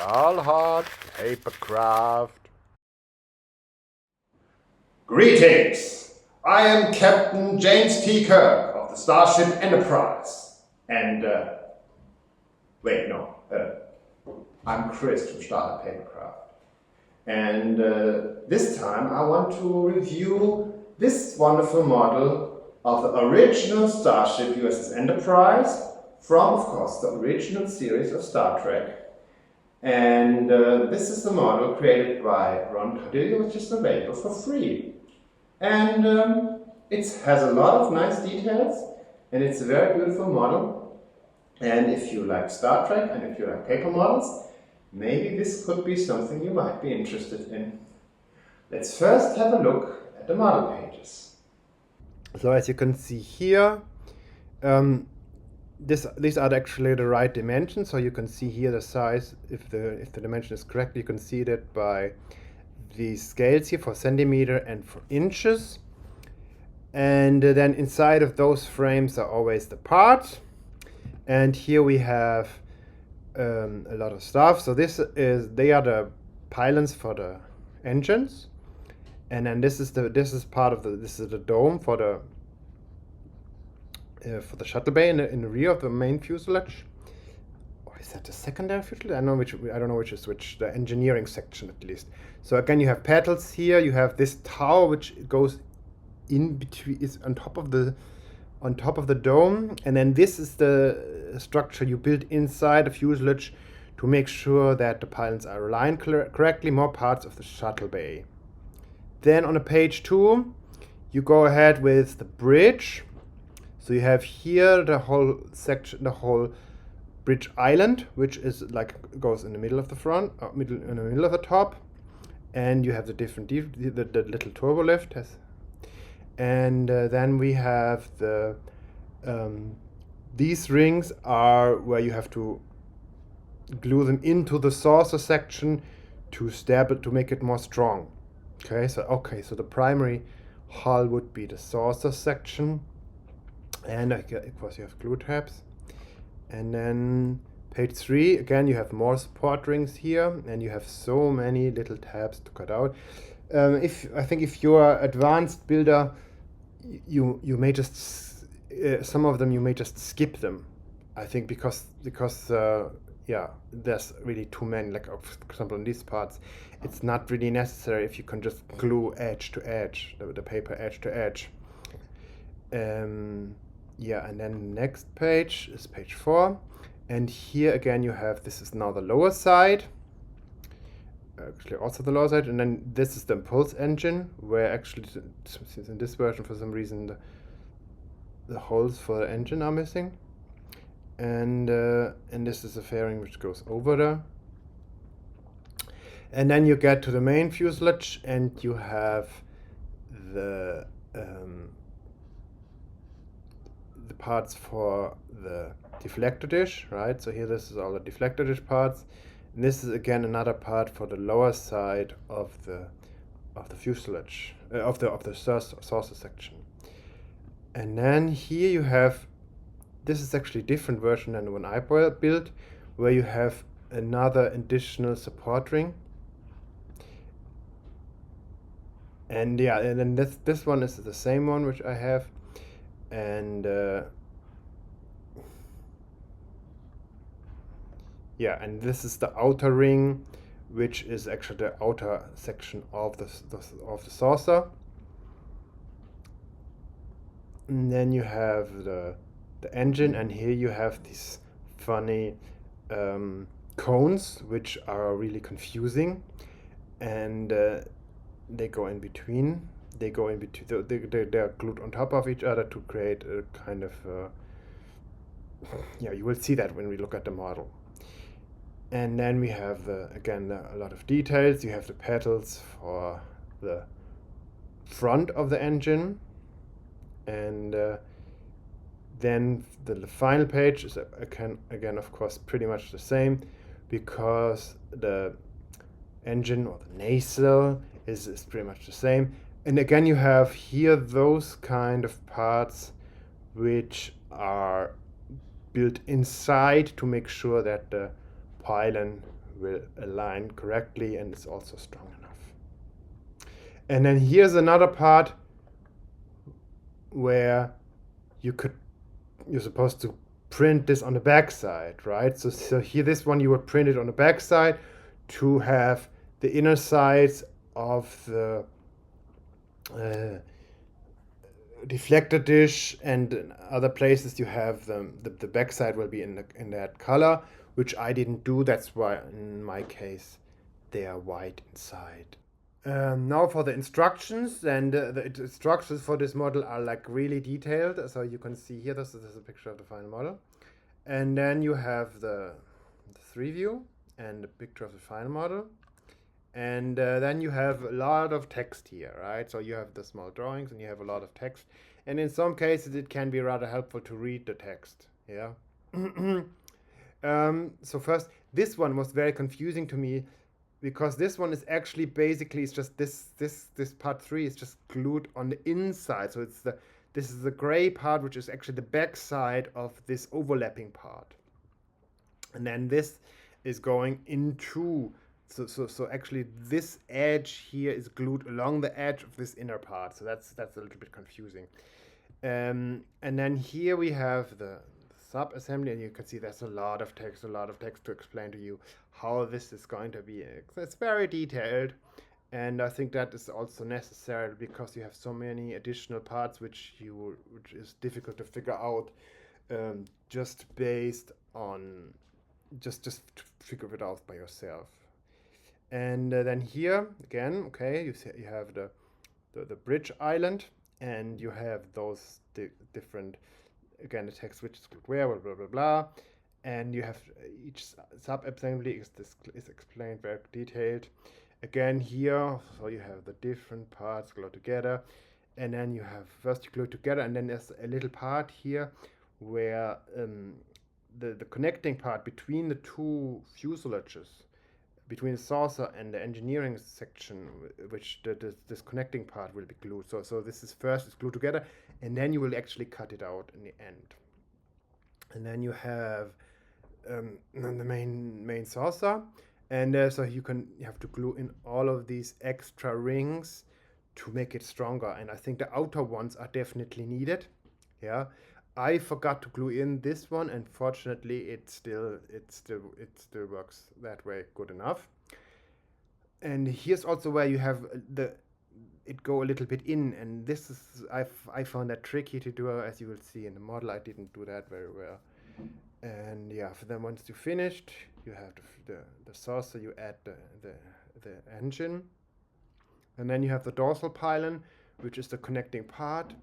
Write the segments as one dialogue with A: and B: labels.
A: all hot Papercraft.
B: Greetings! I am Captain James T. Kirk of the Starship Enterprise. And, I'm Chris from Starship Papercraft. And this time I want to review this wonderful model of the original Starship USS Enterprise from, of course, the original series of Star Trek. And this is the model created by Ron Caudillo, which is available for free. And it has a lot of nice details, and it's a very beautiful model. And if you like Star Trek and if you like paper models, maybe this could be something you might be interested in. Let's first have a look at the model pages.
A: So as you can see here, these are actually the right dimensions. So you can see here the size. If the dimension is correct, you can see that by the scales here for centimeter and for inches. And then inside of those frames are always the parts. And here we have a lot of stuff. So they are the pylons for the engines, and then this is the dome for the shuttle bay in the rear of the main fuselage. Or is that the secondary fuselage? I don't know which is which. The engineering section at least. So again, you have petals here. You have this tower which goes in between, is on top of the dome, and then this is the structure you build inside the fuselage to make sure that the pylons are aligned correctly. More parts of the shuttle bay. Then on page 2, you go ahead with the bridge. So you have here the whole section, the whole bridge island, which is goes in the middle of the front, in the middle of the top, and you have the different the little turbo lift has. And then we have the these rings are where you have to glue them into the saucer section to make it more strong. Okay, so the primary hull would be the saucer section, and of course you have glue tabs. And then page 3, again you have more support rings here, and you have so many little tabs to cut out. If you're an advanced builder, you may just some of them you may just skip them. I think because there's really too many. Like for example, in these parts, it's not really necessary if you can just glue edge to edge, the paper edge to edge. And then next page is page 4, and here again you have, this is now the lower side. Actually also the lower side, and then this is the impulse engine, where actually in this version for some reason the holes for the engine are missing, and this is a fairing which goes over there. And then you get to the main fuselage, and you have the parts for the deflector dish, right? So here this is all the deflector dish parts. And this is again another part for the lower side of the fuselage, of the saucer section. And then here you have, this is actually a different version than the one I built, where you have another additional support ring. And and then this one is the same one which I have, and and this is the outer ring, which is actually the outer section of the saucer. And then you have the engine, and here you have these funny cones, which are really confusing, and they go in between. They are glued on top of each other to create a kind of you will see that when we look at the model. And then we have again a lot of details. You have the petals for the front of the engine, and then the final page is again of course pretty much the same, because the engine or the nacelle is pretty much the same. And again you have here those kind of parts which are built inside to make sure that the pylon will align correctly and is also strong enough. And then here's another part where you're supposed to print this on the back side, right? So here, this one you would print it on the back side to have the inner sides of the deflector dish, and in other places you have the back side will be in that color, which I didn't do. That's why in my case they are white inside. Now for the instructions, and the instructions for this model are like really detailed. So you can see here, this is a picture of the final model. And then you have the 3 view and a picture of the final model. And then you have a lot of text here, right? So you have the small drawings and you have a lot of text. And in some cases it can be rather helpful to read the text, yeah? So first, this one was very confusing to me, because this one is actually basically, it's just this part 3 is just glued on the inside. So this is the gray part, which is actually the back side of this overlapping part. And then this is going into, so actually this edge here is glued along the edge of this inner part. So that's a little bit confusing. And then here we have the sub-assembly, and you can see there's a lot of text to explain to you how this is going to be. It's very detailed, and I think that is also necessary because you have so many additional parts which is difficult to figure out just based on just to figure it out by yourself. And then here again, okay, you have the bridge island, and you have those different, again, the text which is where, blah, blah, blah, blah. And you have each sub-assembly is explained very detailed. Again here, so you have the different parts glued together. And then you have, first you glue it together, and then there's a little part here where the connecting part between the two fuselages, between the saucer and the engineering section, which this connecting part will be glued. So this is first, it's glued together, and then you will actually cut it out in the end. And then you have the main saucer, and so you have to glue in all of these extra rings to make it stronger. And I think the outer ones are definitely needed. Yeah, I forgot to glue in this one, and fortunately it still works that way good enough. And here's also where you have it go a little bit in, and this is, I found that tricky to do, as you will see in the model. I didn't do that very well. And yeah, then once you finished, you have the saucer, you add the engine, and then you have the dorsal pylon, which is the connecting part.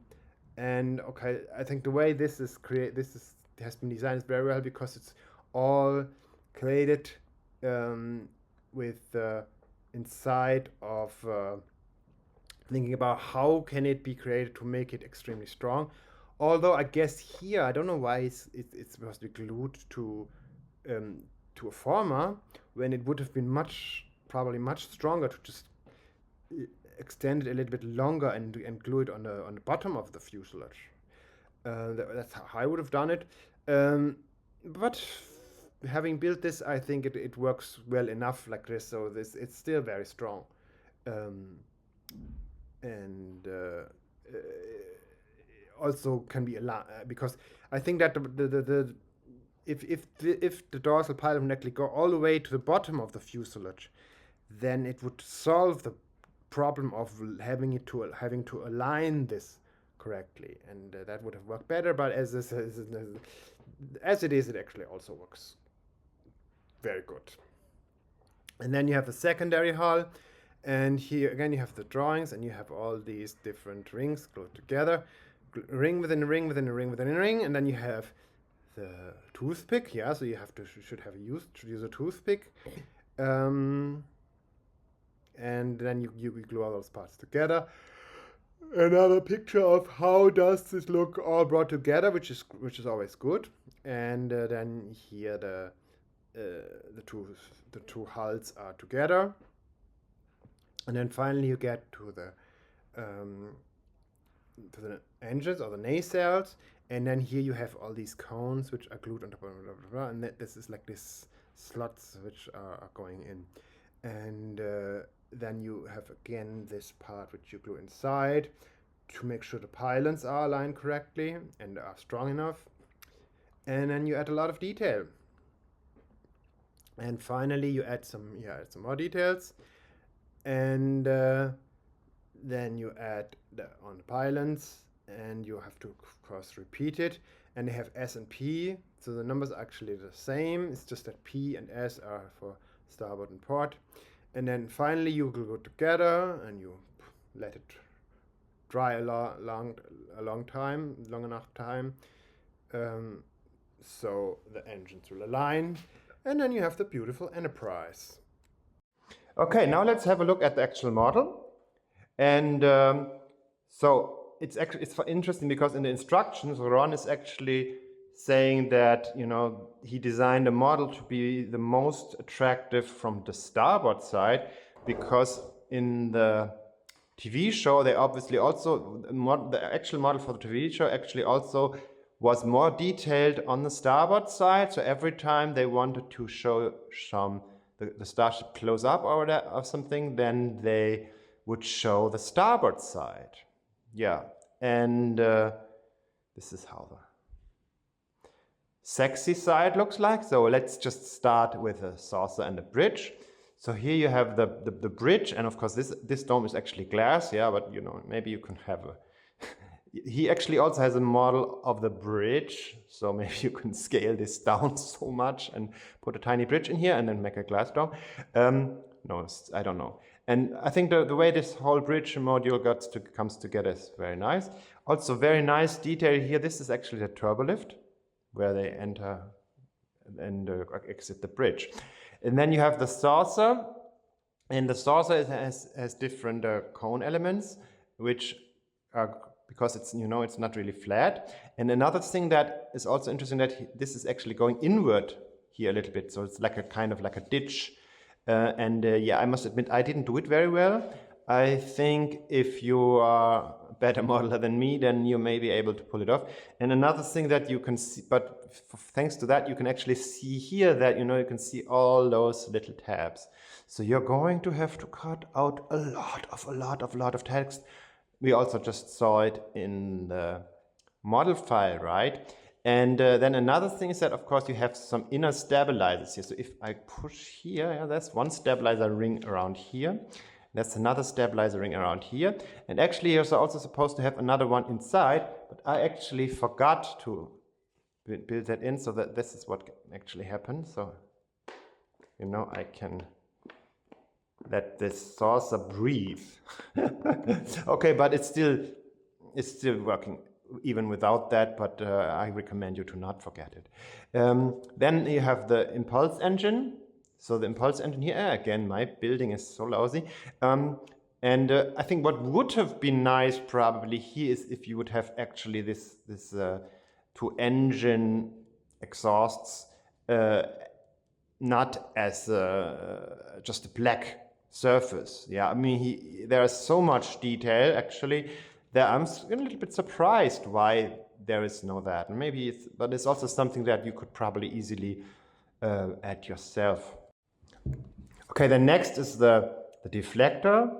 A: And okay, I think the way this has been designed is very well, because it's all created with inside of thinking about how can it be created to make it extremely strong. Although I guess here, I don't know why it's supposed to be glued to a former, when it would have been probably much stronger to just extend it a little bit longer and glue it on the bottom of the fuselage. That's how I would have done it. But having built this, I think it works well enough like this. So it's still very strong, and also can be because I think that if the dorsal pylon would actually go all the way to the bottom of the fuselage, then it would solve the problem of having to align this correctly, and that would have worked better. But as it is, it actually also works very good. And then you have the secondary hull, and here again you have the drawings, and you have all these different rings glued together, ring within a ring within a ring within a ring, and then you have the toothpick. Yeah, so you should use a toothpick, and then you glue all those parts together. Another picture of how does this look all brought together, which is always good. And then here the two hulls are together, and then finally you get to the engines or the nacelles, and then here you have all these cones which are glued on top of blah, blah, blah, and this is like this slots which are going in. And then you have again this part which you glue inside to make sure the pylons are aligned correctly and are strong enough. And then you add a lot of detail. And finally you add some more details. And then you add on the pylons, and you have to of course repeat it. And they have S and P, so the numbers are actually the same. It's just that P and S are for starboard and port. And then finally you glue it together and you let it dry long enough time, so the engines will align, and then you have the beautiful Enterprise. Okay, now let's have a look at the actual model. And so it's interesting because in the instructions, Ron is actually saying that, you know, he designed a model to be the most attractive from the starboard side, because in the TV show they obviously also, the actual model for the TV show actually also was more detailed on the starboard side. So every time they wanted to show the starship close up or something, then they would show the starboard side. Yeah, and this is how the sexy side looks like. So let's just start with a saucer and a bridge. So here you have the bridge, and of course this dome is actually glass, yeah, but you know, maybe you can have a he actually also has a model of the bridge, so maybe you can scale this down so much and put a tiny bridge in here and then make a glass dome. No, I don't know. And I think the way this whole bridge module comes together is very nice. Also very nice detail here. This is actually the turbolift where they enter and exit the bridge. And then you have the saucer, and the saucer has different cone elements, which are, because it's, you know, it's not really flat. And another thing that is also interesting, that this is actually going inward here a little bit, so it's like a kind of like a ditch. Yeah, I must admit I didn't do it very well. I think if you are a better modeler than me, then you may be able to pull it off. And another thing that you can see, but thanks to that, you can actually see here that, you know, you can see all those little tabs. So you're going to have to cut out a lot of text. We also just saw it in the model file, right? And then another thing is that, of course, you have some inner stabilizers here. So if I push here, yeah, that's one stabilizer ring around here. That's another stabilizer ring around here. And actually, you're also supposed to have another one inside, but I actually forgot to build that in, so that this is what actually happened. So, you know, I can let this saucer breathe. Okay, but it's still working even without that, but I recommend you to not forget it. Then you have the impulse engine. So the impulse engine here, again, my building is so lousy. And I think what would have been nice probably here is if you would have actually this two engine exhausts, not as just a black surface. Yeah, I mean, there is so much detail actually that I'm a little bit surprised why there is no that. And maybe but it's also something that you could probably easily add yourself. Okay, then next is the deflector.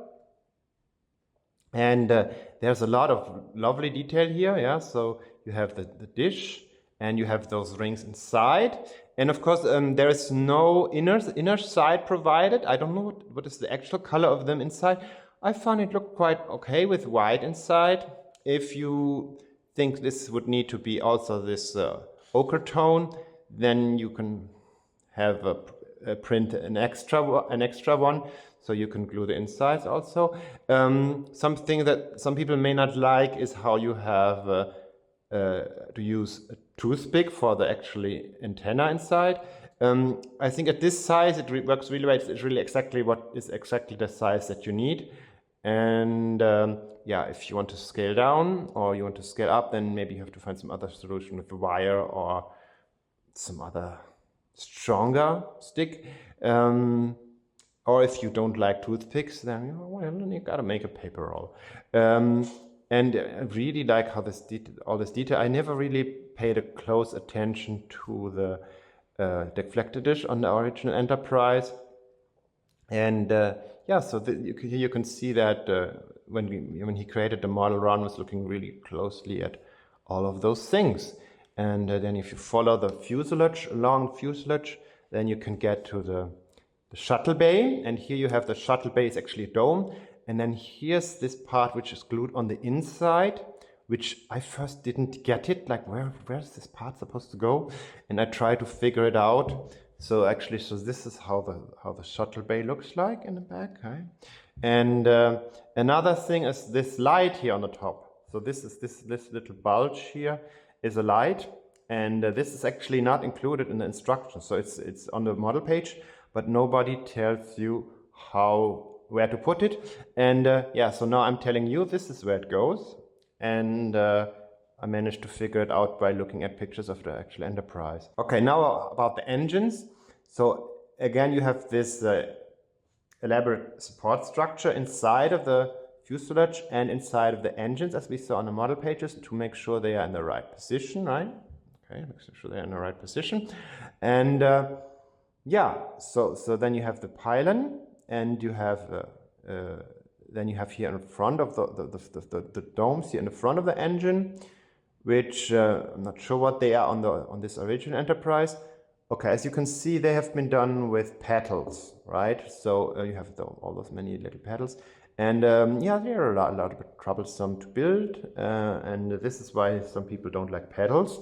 A: And there's a lot of lovely detail here, yeah. So you have the dish, and you have those rings inside. And of course, there is no inner side provided. I don't know what is the actual color of them inside. I found it looked quite okay with white inside. If you think this would need to be also this ochre tone, then you can have print an extra one, so you can glue the insides also. Something that some people may not like is how you have to use a toothpick for the actually antenna inside. I think at this size it works really well. It's really exactly the size that you need. And yeah, if you want to scale down or you want to scale up, then maybe you have to find some other solution with the wire or some other stronger stick. Or if you don't like toothpicks, then you gotta make a paper roll. And I really like how all this detail. I never really paid a close attention to the
C: deflector dish on the original Enterprise. And yeah, so here you can see that when he created the model, Ron was looking really closely at all of those things. And then if you follow the fuselage, along the fuselage, then you can get to the shuttle bay. And here you have the shuttle bay is actually a dome. And then here's this part which is glued on the inside, which I first didn't get it. Like, where's this part supposed to go? And I tried to figure it out. So actually, so this is how the shuttle bay looks like in the back. Right? And another thing is this light here on the top. So this is this little bulge here is a light, and this is actually not included in the instructions. So it's on the model page, but nobody tells you where to put it. And yeah, so now I'm telling you this is where it goes, and I managed to figure it out by looking at pictures of the actual Enterprise. Okay, now about the engines. So again, you have this elaborate support structure inside of the fuselage and inside of the engines, as we saw on the model pages, to make sure they are in the right position, right? Okay, make sure they're in the right position. And yeah, so then you have the pylon, and you have then you have here in front of the domes here in the front of the engine, which I'm not sure what they are on this original Enterprise. Okay, as you can see, they have been done with petals, right? So you have all those many little petals. And yeah, they're a lot bit troublesome to build, and this is why some people don't like pedals.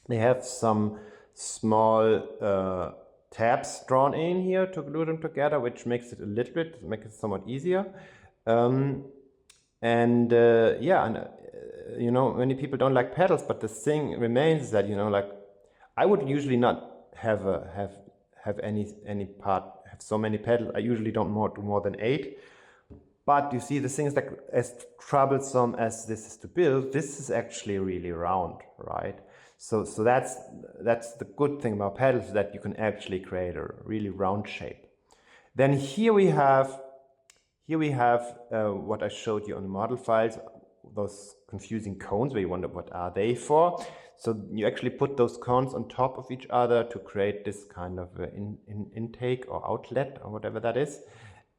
C: They have some small tabs drawn in here to glue them together, which makes it somewhat easier. And yeah, and you know, many people don't like pedals, but the thing remains that, you know, like, I would usually not have any part have so many pedals. I usually don't do more than 8. But you see, the thing is that as troublesome as this is to build, this is actually really round, right? So that's the good thing about pedals, that you can actually create a really round shape. Then here we have what I showed you on the model files, those confusing cones where you wonder what are they for. So you actually put those cones on top of each other to create this kind of intake or outlet or whatever that is.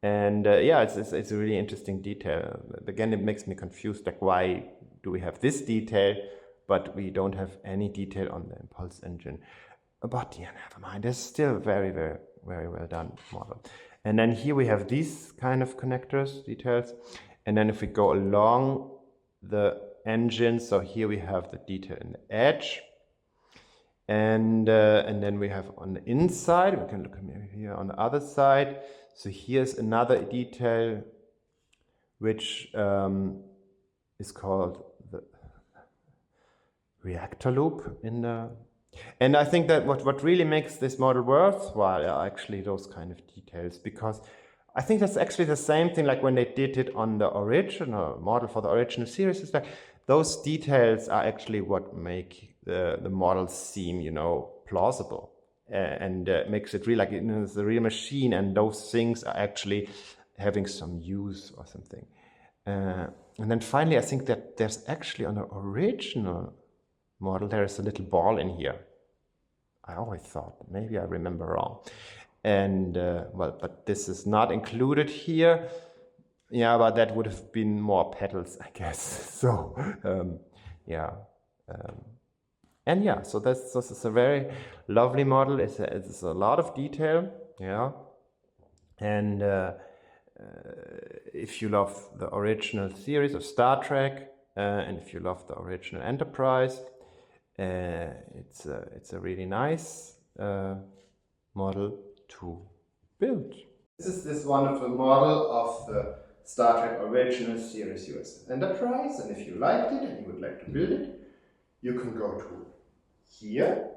C: And yeah, it's a really interesting detail. Again, it makes me confused, like, why do we have this detail, but we don't have any detail on the impulse engine? But yeah, never mind. It's still very, very, very well done model. And then here we have these kind of connectors, details. And then if we go along the engine, so here we have the detail in the edge. And then we have on the inside, we can look at maybe here on the other side. So here's another detail, which is called the reactor loop in the. And I think that what really makes this model worthwhile are actually those kind of details, because I think that's actually the same thing like when they did it on the original model for the original series. It's like those details are actually what make the model seem, you know, plausible. And makes it real, like, you know, it's a real machine, and those things are actually having some use or something. And then finally, I think that there's actually on the original model, there is a little ball in here. I always thought, maybe I remember wrong. And well, but this is not included here. Yeah, but that would have been more petals, I guess. So yeah. And yeah, so this is a very lovely model. It's a lot of detail, yeah. And if you love the original series of Star Trek, and if you love the original Enterprise, it's a really nice model to build.
B: This is this wonderful model of the Star Trek original series USS Enterprise, and if you liked it and you would like to build it, you can go to here.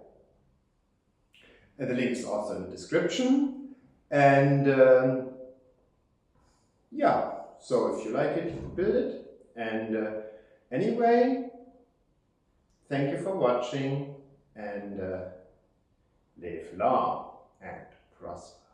B: And the link is also in the description. And yeah, so if you like it, build it. And anyway, thank you for watching, and live long and prosper.